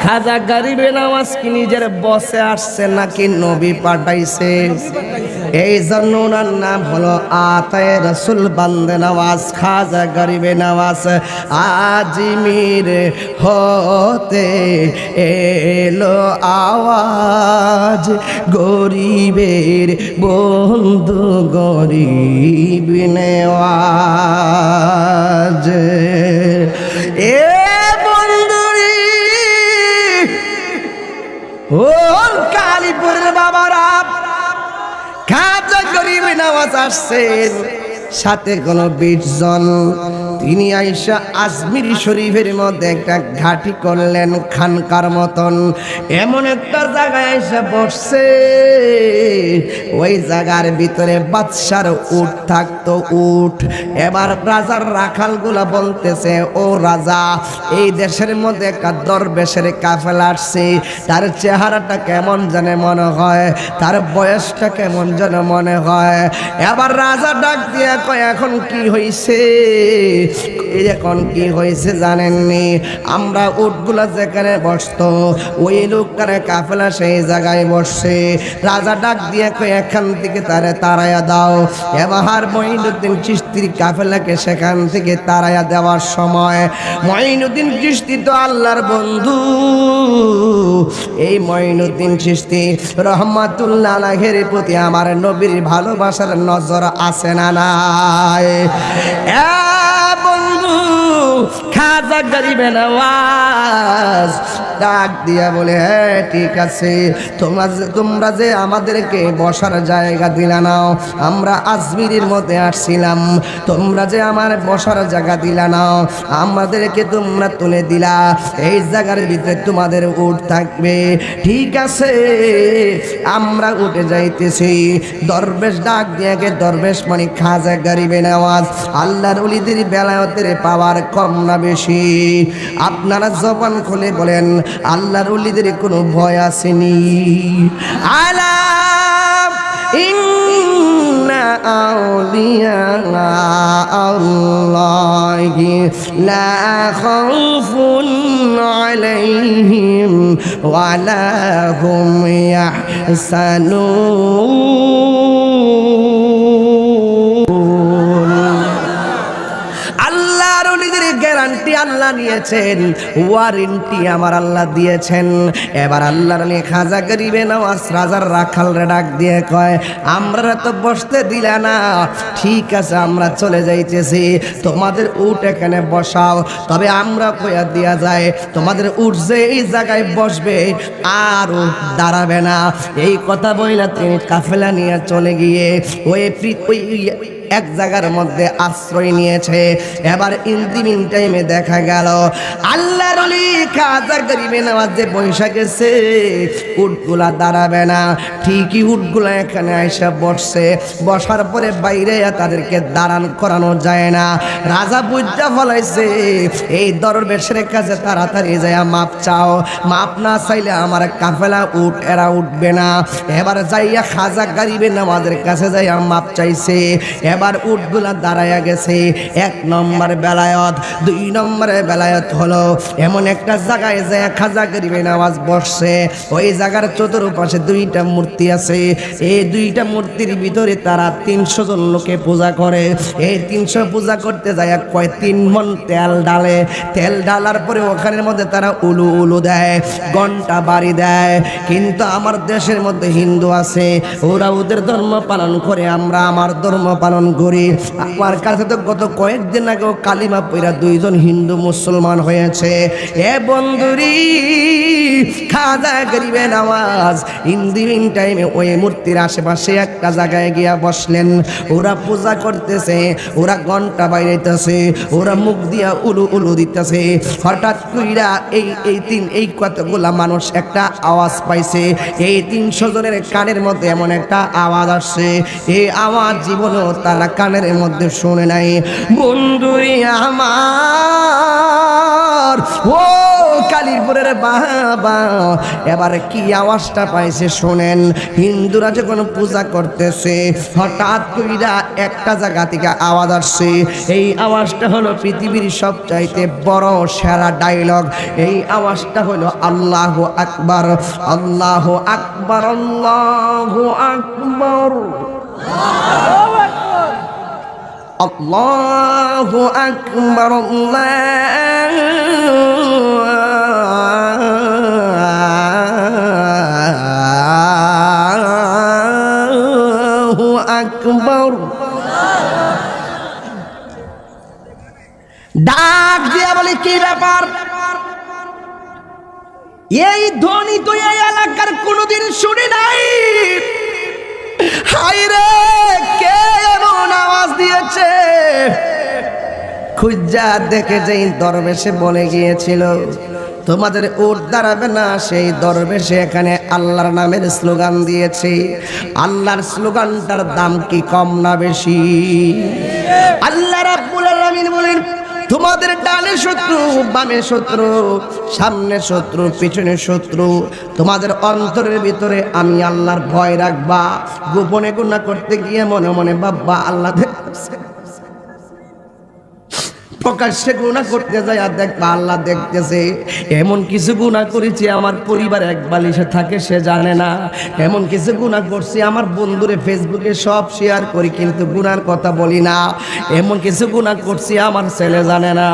খাজা গরিবে নওয়াজ কি নিজের বসে আসছে নাকি নবী পাঠাইছে? এই জন্য ওনার নাম হলো আতায়ে রসুল বান্দে নওয়াজ খাজা গরিবে নওয়াজ। আজমির হতে এলো আওয়াজ, গরিবের বন্ধু গরিব নেওয়াজ। এ বন্ধুরি ও কালীপুরের বাবারা, খাজা গরিবে নওয়াজ আসছেন, সাথে কোন 20 জন। তিনি আইসা আজমির শরীফের মধ্যে একটা ঘাটি করলেন খানকার মতন। এমন একটা জায়গায় আইসা বসছে, ওই জায়গার ভিতরে বাদশার উট থাকতো, উট। এবার রাজার রাখালগুলা বলতেছে, ও রাজা, এই দেশের মধ্যে একটা দরবেশের কাফেলা আসছে, তার চেহারাটা কেমন জানে মনে হয়, তার বয়সটা কেমন যেন মনে হয়। এবার রাজা ডাক দিয়ে কয়, এখন কি হইছে? এখন কি হয়েছে জানেননি? আমরা উটগুলা যেখানে বসতো, ওই লোকটার কাফেলা সেই জায়গায় বসছে। রাজা ডাক দিয়ে কয়, এখান থেকে তারে তাড়াইয়া দাও। এবার মঈনুদ্দিন চিশতির কাফেলাকে সেখান থেকে তাড়াইয়া দেওয়ার সময়, মঈনুদ্দিন চিশতি তো আল্লাহর বন্ধু। এই মঈনুদ্দিন চিশতি রহমাতুল্লাহ আলাইহির প্রতি আমার নবীর ভালোবাসার নজর আছে না নাই? খাজা গরিবে নওয়াজ ডাক দিয়া বলে, হ্যাঁ ঠিক আছে, তোমরা যে আমাদেরকে বসার জায়গা দিলা না, আমরা আজমিরের মধ্যে আসছিলাম, তোমরা যে আমার বসার জায়গা দিলা না, আমাদেরকে তোমরা তুলে দিলা, এই জায়গার ভিতরে তোমাদের উট থাকবে, ঠিক আছে আমরা উঠে যাইতেছি। দরবেশ ডাক দিয়ে, দরবেশ মানে খাজা গরিবে নওয়াজ, আল্লাহর ওলিদের বেলায়েতের পাওয়ার কম না বেশি? আপনারা জবান খুলে বলেন, আল্লাহর ওলিদের কোনো ভয় আসেনি? আলা ইন্না আউলিয়া আল্লাহি লা খাউফুন আলাইহিম ওয়া লা হুম ইয়াহসানুন। আল্লাহর ওলিদের গ্যারান্টি আল্লাহ নিয়েছেন, ওয়ারেন্টি আমার আল্লাহ দিয়েছেন। এবার আল্লাহর ওলি খাজা গরিবে নওয়াজ রাজার রাখালরে ডাক দিয়ে কয়, আমরা তো বসতে দিলা না, ঠিক আছে আমরা চলে যাইতেছি, তোমাদের উট এখানে বসাও, তবে আমরা কইয়া দিয়া যায় তোমাদের উট যে এই জায়গায় বসবে আর দাঁড়াবে না। এই কথা বইলা তিনি কাফেলা নিয়ে চলে গিয়ে ওই এক জায়গার মধ্যে আশ্রয় নিয়েছে। এবার ইন্দিমিন টাইমে দেখা গেল আল্লাহর ওলি খাজা গরিবে নওয়াজ যে বৈশা গেছে, উটগুলা দাঁড়াবে না, ঠিকই উটগুলা এখানে আইসা বসছে। বসার পরে বাইরে তাদেরকে দাঁড়ান করানো যায় না। রাজা বুঝা ফলাইছে, এই দরবেশের কাছে তাড়াতাড়ি যায় মাপ চাও, মাপ না চাইলে আমার কাফেলা উট এরা উঠবে না। এবার যাইয়া খাজা গরিবে নওয়াজের কাছে যাইয়া মাপ চাইছে। এবার উটগুলা দাঁড়াইয়া গেছে। 1 নম্বর বেলায়ত, 2 নম্বরের বেলায়ত হলো এমন একটা জায়গায় যে খাজা গরিবে নওয়াজ বসছে, ওই জায়গার চতুর্পাশে 2টা মূর্তি আছে। এই 2টা মূর্তির ভিতরে তারা 300 জন লোকে পূজা করে। এই 300 পূজা করতে যায় কয় 3 মণ তেল ঢালে। তেল ঢালার পরে ওখানের মধ্যে তারা উলু উলু দেয়, ঘন্টা বাড়ি দেয়। কিন্তু আমার দেশের মধ্যে হিন্দু আছে, ওরা ওদের ধর্ম পালন করে, আমরা আমার ধর্ম পালন করি। আমার কাছে তো গত কয়েকদিন আগেও কালিমা পইরা 2 জন হিন্দু মুসলমান হয়েছে। এ বন্ধুরি, খাজা গরিবে নওয়াজ ইন্দিমিন টাইমে ওই মূর্তির আশেপাশে একটা জায়গায় গিয়া বসলেন। ওরা পূজা করতেছে, ওরা ঘন্টা বাইরেতেছে, ওরা মুখ দিয়া উলু উলু দিতেছে। হঠাৎ কইরা এই কতগুলা মানুষ একটা আওয়াজ পাইছে। এই 300 জনের কানের মধ্যে এমন একটা আওয়াজ আসছে, এই আওয়াজ জীবনেও তারা কানের মধ্যে শুনে নাই। বন্ধুরি আমার, ও কালীপুর ওরে বাবা, এবার কি আওয়াজটা পাইছে শোনেন। হিন্দুরা যখন পূজা করতেছে হঠাৎ কইরা একটা জায়গা থেকে আওয়াজ আসছে। এই আওয়াজটা হলো পৃথিবীর সবচাইতে বড় সেরা ডায়লগ। এই আওয়াজটা হলো আল্লাহু আকবার, আল্লাহু আকবার, আল্লাহু আকবার, আল্লাহু আকবার, আল্লাহু আকবার। ডাক দিয়া বলে কি ব্যাপার? এই ধ্বনি তো এই এলাকার কোনোদিন শুনি নাই। হায়রে, কে এমন আওয়াজ দিয়েছে? খুঁজা দেখে যেই দরবেশে বলে গিয়েছিল তোমাদের উট দাঁড়াবে না, সেই দরবেশে এখানে আল্লাহর নামের স্লোগান দিয়েছে। আল্লাহর স্লোগানটার দাম কি কম না বেশি? আল্লাহ রাব্বুল আলামিন বলেন তোমাদের ডানে শত্রু, বামে শত্রু, সামনে শত্রু, পিছনে শত্রু, তোমাদের অন্তরের ভিতরে আমি আল্লাহর ভয় রাখবা। গোপনে গুনাহ করতে গিয়ে মনে মনে ভাববা আল্লাহ দেখতেছে, প্রকাশ্যে গুনাহ করতে যায় আর দেখবা আল্লাহ দেখতেছে। এমন কিছু গুনাহ করেছি আমার পরিবার এক বালিশে থাকে সে জানে না। এমন কিছু গুনাহ করছি আমার বন্ধুরে ফেসবুকে সব শেয়ার করি কিন্তু গুনার কথা বলি না। এমন কিছু গুনাহ করছি আমার ছেলে জানে না।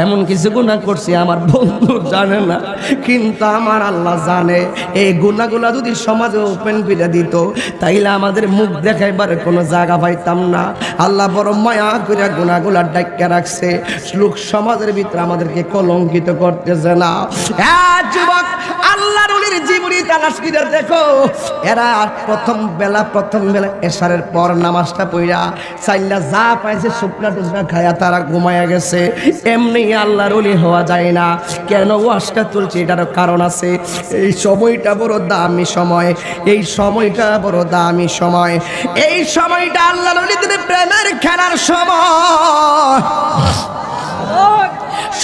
এমন কিছু গুনাহ করছি আমার বন্ধু জানে না, কিন্তু আমার আল্লাহ জানে। এই গুনাহগুলা যদি সমাজে ওপেন করে দিত তাইলে আমাদের মুখ দেখাইবার কোনো জায়গা পাইতাম না। আল্লাহ বড় মায়া করে গুনাহগুলা ডাক্কা রাখছে, লোক সমাজের ভিতরে আমাদেরকে কলঙ্কিত করতেছে না। যুবক, আল্লাহর ওলির জীবনী তালাশ করে দেখো। এরা প্রথম বেলা এশারের পর নামাজটা পড়া চাইলা যা পাইছে শুকনা টুকরা খায়া তারা ঘুমায়া গেছে। এমনি আল্লাহর ওলি হওয়া যায় না। কেন ওয়াজটা তুলছি এটারও কারণ আছে। এই সময়টা বড় দামি সময়, এই সময়টা বড় দামি সময়। এই সময়টা আল্লাহর ওলিদের প্রেমের খেলার সময়।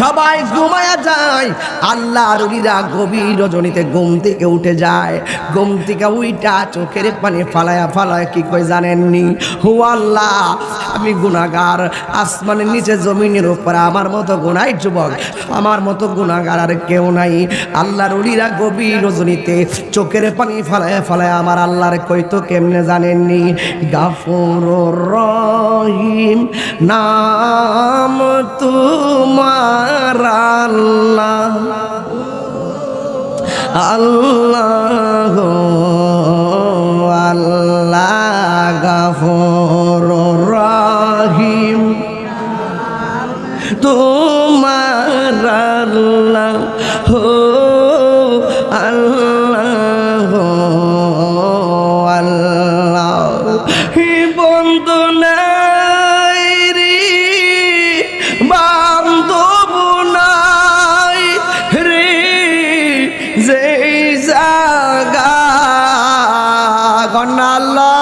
সবাই ঘুমায়া যায়, আল্লাহর ওলিরা গভীর রজনীতে ঘুম থেকে উঠে যায়। ঘুম থেকে উইটা চোখের পানি ফালায়া ফালায় কি কই জানেননি? হু আল্লাহ, আমি গুনাহগার, আসমানের নিচে জমিনের উপরে আমার মতো গুনাহ যুবক, আমার মতো গুনাহগার আর কেউ নাই। আল্লাহর ওলিরা গভীর রজনীতে চোখের পানি ফালায়া ফালায়া আমার আল্লাহর কইতো কেমনে জানেননি? গাফুরুর রহিম নাম তোমার আল্লাহ, আল্লাহ আল্লাহ গাফুরুর রহিম তোমার আল্লাহ, আল্লাহ আল্লাহ। বন্ধু নাই রে, বান্ধব নাই রে, যেই জাগা গনাল্লা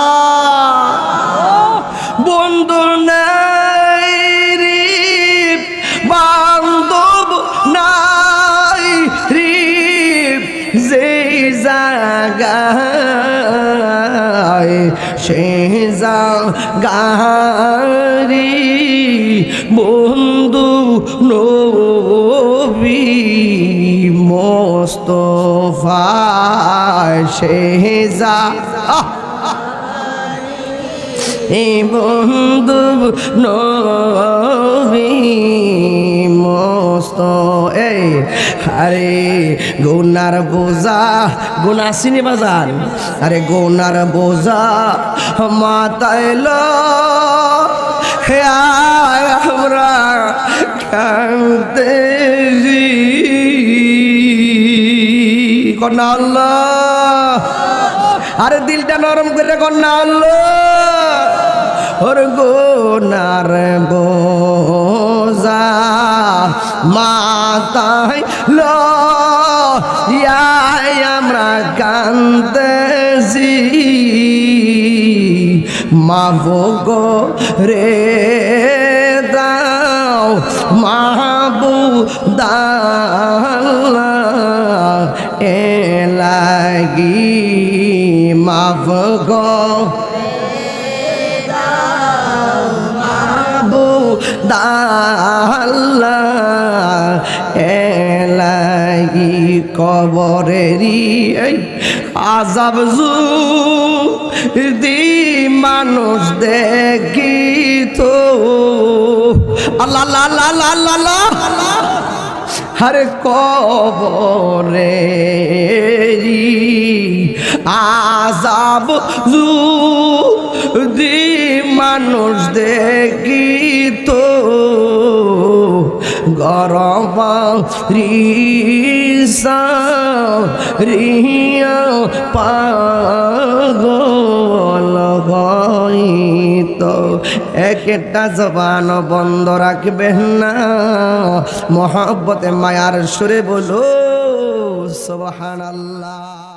বন্ধু নাই রে, বান্ধব নাই রে, যেই জাগায় সেই জাগারি বন্ধু নবী মোস্তফা শেহজা বন্ধু নবী মস্ত। এই আরে গুনার বোঝা, গুনা চিনি বাজান, আরে গুনার বোঝা মাথায় লো হে আমরা কান্দেছি কন্যা আল্লাহ। আরে দিলটা নরম করে কন্যা আল্লাহ। ওর গুনার বোঝা মাথায় লইয়াই আমরা কান্দেছি মাবগো রে দাও মাহবুব আল্লাহ এলাগি মাফ গো আল্লাহ এলাগি কবরেরি আযাব যদি মানুষ দেখিত আল্লাহ আল্লাহ আল্লাহ আল্লাহ আল্লাহ হরে কবরেরি আযাব যদি মানুষ দেখিত গরম রিয়া পাগল হইত একটা জবান বন্ধ রাখবেন না মহব্বতে মায়ার সুরে বলো সুবহানাল্লাহ।